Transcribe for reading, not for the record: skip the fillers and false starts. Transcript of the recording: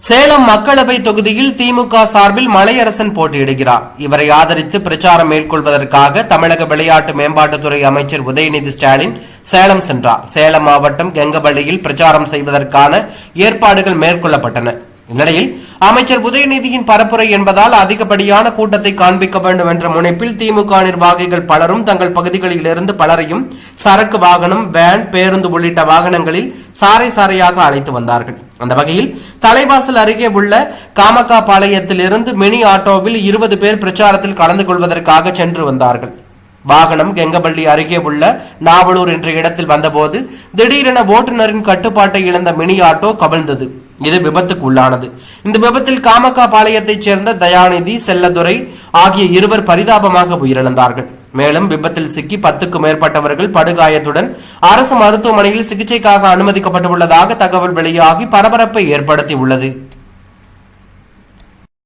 சேலம் மக்களவை தொகுதியில் திமுக சார்பில் மலையரசன் போட்டியிடுகிறார். இவரை ஆதரித்து பிரச்சாரம் மேற்கொள்வதற்காக தமிழக விளையாட்டு மேம்பாட்டுத்துறை அமைச்சர் உதயநிதி ஸ்டாலின் சேலம் சென்றார். சேலம் மாவட்டம் கெங்கவள்ளியில் பிரச்சாரம் செய்வதற்கான ஏற்பாடுகள் மேற்கொள்ளப்பட்டன. இந்நிலையில் அமைச்சர் உதயநிதியின் பரப்புரை என்பதால் அதிகப்படியான கூட்டத்தை காண்பிக்க வேண்டும் என்ற முனைப்பில் திமுக நிர்வாகிகள் பலரும் தங்கள் பகுதிகளில் இருந்து பலரையும் சரக்கு வாகனம், வேன், பேருந்து உள்ளிட்ட வாகனங்களில் சாறை சாறையாக அழைத்து வந்தார்கள். அந்த வகையில் தலைவாசல் அருகே உள்ள காமக்கா பாளையத்திலிருந்து மினி ஆட்டோவில் 20 பேர் பிரச்சாரத்தில் கலந்து கொள்வதற்காக சென்று வந்தார்கள். வாகனம் கெங்கவள்ளி அருகே உள்ள நாவலூர் என்ற இடத்தில் வந்தபோது திடீரென ஓட்டுநரின் கட்டுப்பாட்டை இழந்த மினி ஆட்டோ கவிழ்ந்தது. இது விபத்துக்கு உள்ளானது. இந்த விபத்தில் காமக்கா பாளையத்தைச் சேர்ந்த தயாநிதி, செல்லதுரை ஆகிய 2 பரிதாபமாக உயிரிழந்தார்கள். மேலும் விபத்தில் சிக்கி 10க்கும் மேற்பட்டவர்கள் படுகாயத்துடன் அரசு மருத்துவமனையில் சிகிச்சைக்காக அனுமதிக்கப்பட்டுள்ளதாக தகவல் வெளியாகி பரபரப்பை ஏற்படுத்தியுள்ளது.